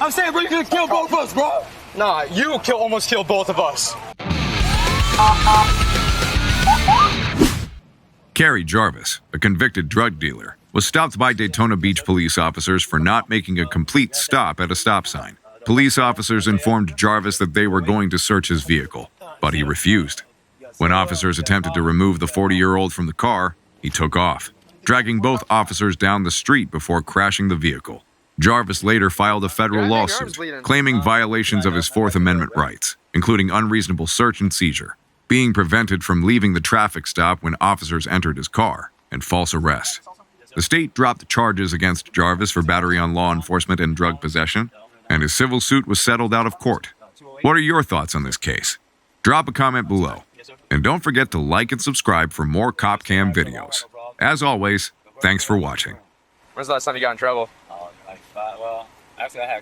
I'm saying, bro, you could kill both of us, bro. Nah, you almost killed both of us. Kary Jarvis, a convicted drug dealer, was stopped by Daytona Beach police officers for not making a complete stop at a stop sign. Police officers informed Jarvis that they were going to search his vehicle, but he refused. When officers attempted to remove the 40-year-old from the car, he took off, dragging both officers down the street before crashing the vehicle. Jarvis later filed a federal lawsuit, claiming violations of his Fourth Amendment rights, including unreasonable search and seizure, being prevented from leaving the traffic stop when officers entered his car, and false arrest. The state dropped the charges against Jarvis for battery on law enforcement and drug possession, and his civil suit was settled out of court. What are your thoughts on this case? Drop a comment below. And don't forget to like and subscribe for more Cop Cam videos. As always, thanks for watching. When's the last time you got in trouble? Well, actually, I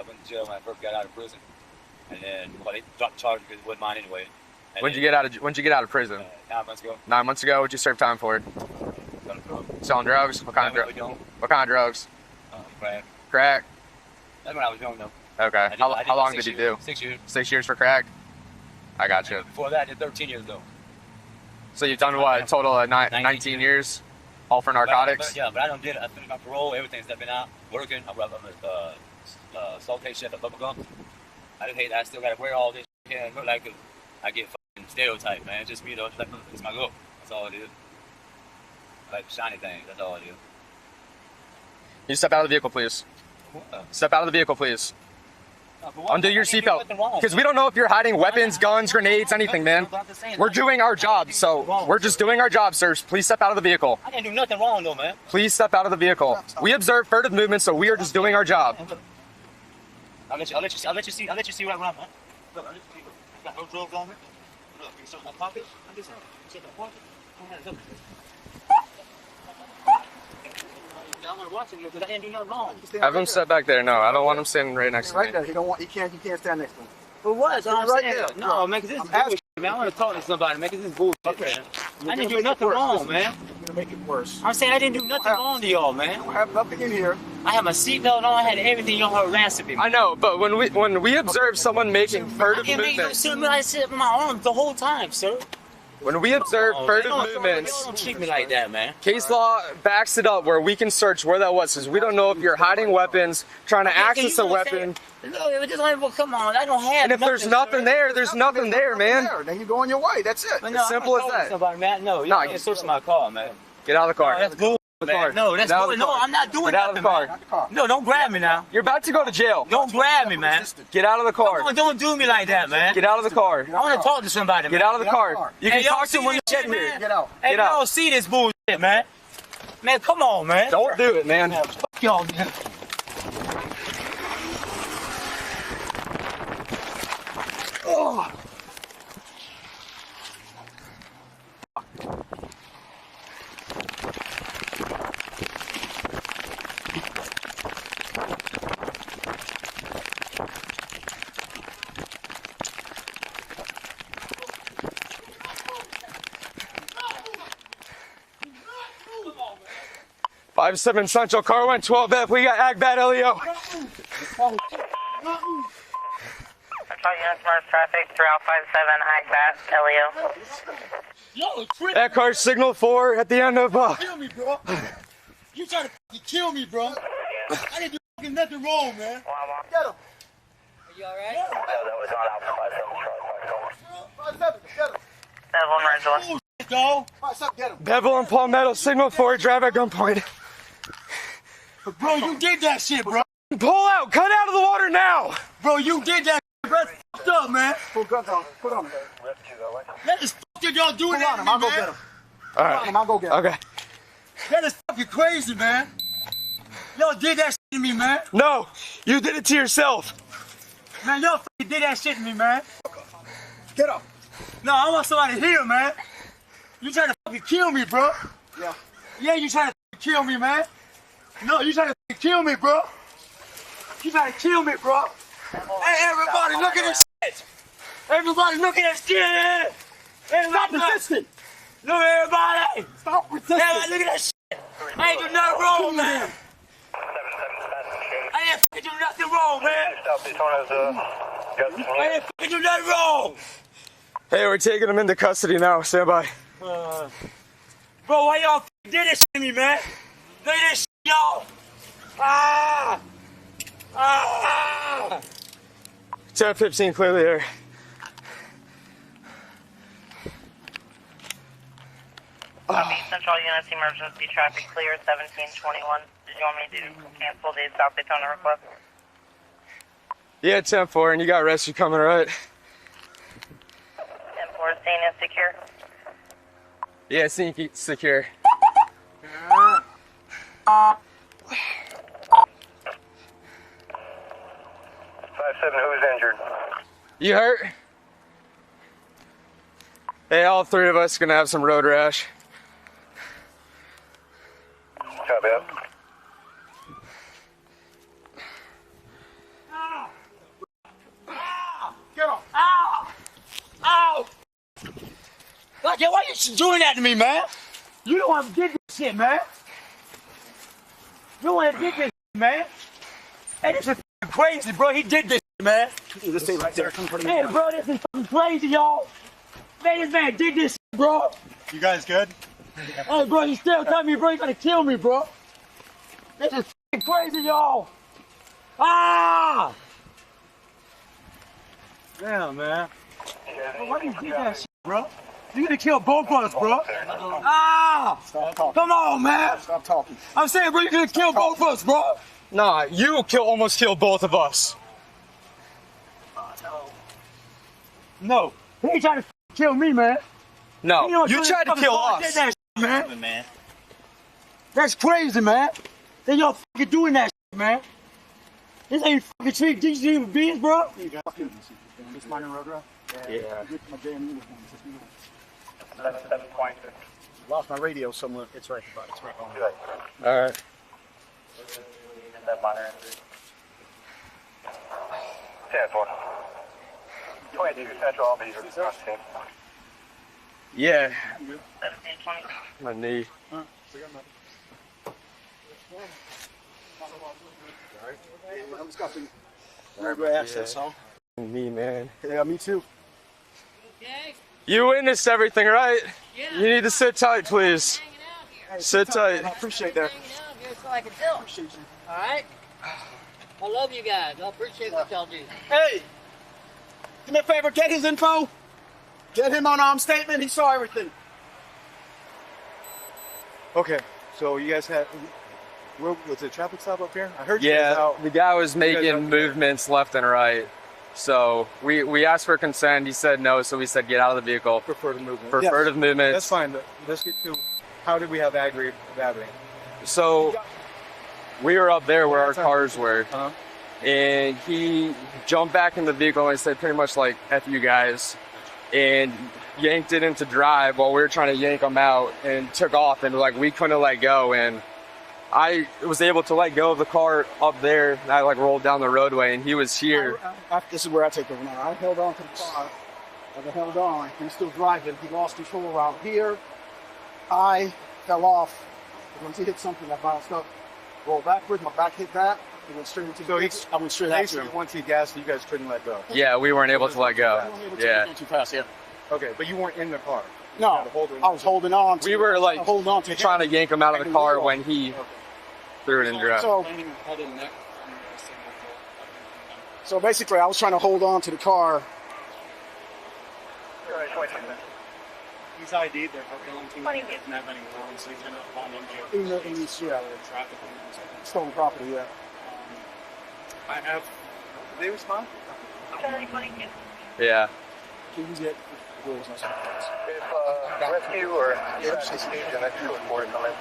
went to jail when I first got out of prison, and then they dropped the charge because it wasn't mine anyway. When'd you get out of prison? 9 months ago. 9 months ago. What'd you serve time for? Selling drugs. What kind of drugs? What kind of drugs? Crack. Crack. That's when I was young, though. Okay. How long did you do? 6 years. 6 years for crack. I got you. Before that, I did 13 years though. So you've done what? A total of 19 years? All for narcotics? But I done did it. I finished my parole. Everything's been out. Working. I'm a salty chef at Bubba Gum. I just hate that. I still gotta wear all this shit and look like I get fucking stereotyped, man. It's just me though. It's, like, it's my look. That's all it is. I like the shiny things. That's all it is. You step out of the vehicle, please. Step out of the vehicle, please. Undo your seatbelt. Because we don't know if you're hiding weapons, guns, grenades, anything, man. We're doing our job, so we're just doing our job, sir. Please step out of the vehicle. I didn't do nothing wrong, though, man. Please step out of the vehicle. We observe furtive movement, so we are just doing our job. I'll let you see what I'm at. Look, I'll let you see. Got no drugs on me. Look, you search my pocket. I'm just saying. Check my pocket. I want to watch him because I didn't do nothing wrong. Have him sit back there. No, I don't want him standing right next to me. Right there. He can't stand next to him. For what? So I'm right saying. there. No, man, because this is bullshit, man. I want to talk to somebody, man, because this is bullshit, man. I didn't do nothing wrong, man. You're gonna make it worse. I'm saying I didn't do nothing wrong to y'all, man. I have nothing in here. I had my seatbelt on. I had everything. Y'all harassing me. I know, but when we observe someone making furtive I movements, sit with my arms the whole time, sir. when we observe furtive Y'all movements, don't treat me like that, man. case law backs it up where we can search where that was, because we don't know if you're hiding weapons, trying to access a weapon. No, come on, I don't have. And if there's nothing there, there's nothing there, man. Then you go on your way. That's it. But no, simple as that. Somebody, man. No, you Nah, can't search my car, man. Get out of the car. No, that's bull. Man. No, that's bull. No, I'm not doing Get out of the nothing, car. man. No, don't grab me now. You're about to go to jail. Don't grab me, man. Get out of the car. Come on, don't do me like that, man. Get out of the car. I want to talk to somebody, man. Get out of the car. You can Hey, y'all talk to him when you see get this shit, here. man? Get out. Hey, Get out. y'all see this bullshit, man? Man, come on, man. Don't do it, man. Fuck y'all, man. Oh. 5-7 Central, car 112F. We got Agbat LEO. Traffic throughout 57 Agbat LEO. That car signal 4 at the end of. Kill me, bro. You trying to kill me, bro. I didn't do nothing wrong, man. Get him. Are you alright? Get him. Devil, Get him. Bevel and Palmetto, signal 4, drive at gunpoint. Bro, you did that shit, bro. Pull out, cut out of the water now. Bro, you did that shit, bro. That's fucked up, man. Put guns on. Put on him. That is fucked up. Y'all doing Put that on to him. me, I'll go man. get him. All Put on right. him. I'll go get him. Okay. That is fucking crazy, man. Y'all did that shit to me, man. No, you did it to yourself. Man, y'all fucking did that shit to me, man. Get up. No, I want somebody here, man. You trying to fucking kill me, bro. Yeah. Yeah, you trying to fucking kill me, man. No, you trying to fucking kill me, bro. You trying to kill me, bro. Hey, everybody, look at this shit. Everybody, look at this shit. Stop resisting. Look, everybody. Stop resisting. Everybody, look at that shit. I ain't do nothing wrong, man. I ain't fucking do nothing wrong, man. South Daytona's, got some. I didn't fucking do nothing wrong. Hey, we're taking him into custody now. Stand by. Bro, why y'all did this to me, man? They did this shit, y'all. Ah! Ah! 10-15, clear the air. Central Units Emergency Traffic Clear 1721. Did you want me to cancel the South Daytona request? Yeah, 10-4, and you got rescue coming, right? 10-4, scene is secure. Yeah, scene secure. 5-7, who's injured? You hurt? Hey, all three of us gonna have some road rash. Copy that. Get off! Ow! Ow! Like, why you doing that to me, man? You don't want to did this shit, man. You don't want to did this shit, man. Hey, this is f***ing crazy, bro. He did this shit, man. Just stay right there. Come for Hey, bro, this is f***ing crazy, y'all. Man, this man did this shit, bro. You guys good? Hey, bro, he still telling me, bro, he's gonna kill me, bro. This is f***ing crazy, y'all. Ah! Damn, man. Bro, why you did that shit, bro? You gonna kill both of us, bro. Ah! Stop talking. Come on, man. Stop talking. I'm saying, bro, you gonna kill both of us, bro. Nah, you almost killed both of us. No, he ain't trying to kill me, man. No, know you tried to kill did us. that shit, man. That's crazy, man. Then y'all fucking doing that shit, man. This ain't fucking treat these human beings, bro. Just minor road rage? Yeah. My damn uniform. That's 7 points. Lost my radio somewhere. It's right here, It's right on. All right. That minor injury. 10-4. 22 Central, I'll be your response team. Yeah, 1720. my knee. I'm just got to road rage access, huh? Knee, man. Yeah, me too. Okay. You witnessed everything, right? Yeah. You need to sit tight, please. Hanging out here. Sit tight. I appreciate that. Hanging out here so I can tell. Appreciate you. All right? I love you guys. I appreciate what y'all do. Hey, do me a favor, get his info. Get him on arm statement. He saw everything. Okay, so you guys had, was it a traffic stop up here? I heard you guys Yeah, out. the guy was You guys making out- movements left and right. So we asked for consent. He said no, so we said get out of the vehicle. For further movement. For Yes, further movements. That's fine, but let's get to how did we have aggravated battery? So we were up there where our cars were, Uh-huh. and he jumped back in the vehicle and said pretty much like "F you guys," and yanked it into drive while we were trying to yank him out, and took off, and like we couldn't let go, and I was able to let go of the car up there, and I like rolled down the roadway, and he was here. This is where I take over now. I held on to the car. I held on. He's still driving. He lost control around here. I fell off. Once he hit something, I bounced up, rolled backwards. My back hit that. He went straight into the ditch. I went straight after him. Once he gassed, you guys couldn't let go. Yeah, we weren't able to let go. Yeah, Too fast, yeah. Okay, but you weren't in the car. No, You had to hold it. I was holding on. we were like holding on to trying to yank him out of the car when he threw it in drive. So basically, I was trying to hold on to the car. All right, 22. He's ID'd. They're Funny. In these, yeah, stolen property, yeah. I have. Did they respond? Yeah. Can you get If rescue or investigation, that's 2-4 come in.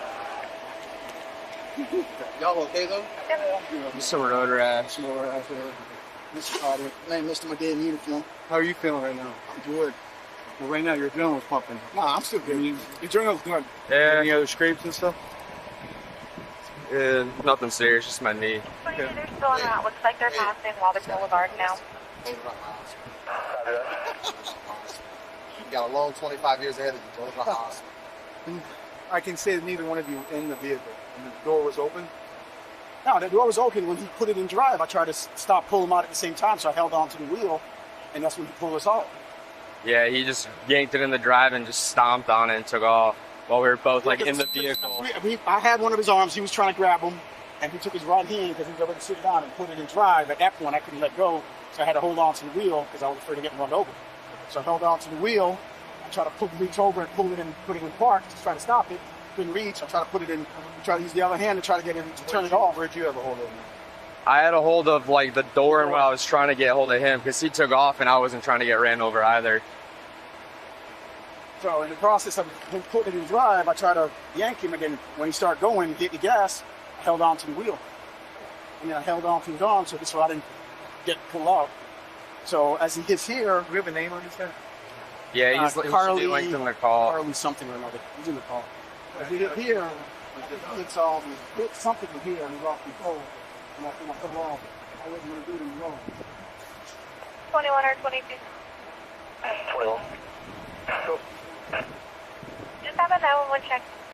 Y'all okay though? Just some road rash. more out there? Mr. Carter, name Mr. My damn uniform. How are you feeling right now? I'm good. Well, right now your adrenaline's pumping. Nah, I'm still good. Your adrenaline's good. Yeah, Any other scrapes and stuff? nothing serious, just my knee. They're still in that. Looks like they're passing Walter Boulevard now. Copy that. You got a long 25 years ahead of you. Go to the hospital. I can say that neither one of you were in the vehicle. And the door was open. No, the door was open. When he put it in drive, I tried to stop, pull him out at the same time, so I held on to the wheel, and that's when he pulled us off. Yeah, he just yanked it in the drive and just stomped on it and took off while we were both like in the vehicle. I had one of his arms. He was trying to grab him, and he took his right hand because he was already sitting down and put it in drive. At that point, I couldn't let go, so I had to hold on to the wheel because I was afraid of getting run over. So I held on to the wheel. I tried to reach over and pull it in, put it in park, just trying to stop it. Couldn't reach. I tried to put it in. Try to use the other hand to try to get it to turn it off. Where'd you have a hold of him? I had a hold of like the door and when I was trying to get hold of him because he took off and I wasn't trying to get ran over either. So in the process of him putting it in drive, I tried to yank him, and then when he started going, hit the gas, I held on to the wheel. And then I held on to his arm so I didn't get pulled out. So as he hits here, Do we have a name on this guy? Yeah, he's Carly, linked in the call. Carly something or another. He's in the call. As he hit here, it's hit something in here, and he's off control. And I come off. I wasn't going to do it in wrong. 21 or 22. 21. Just have a 911 check.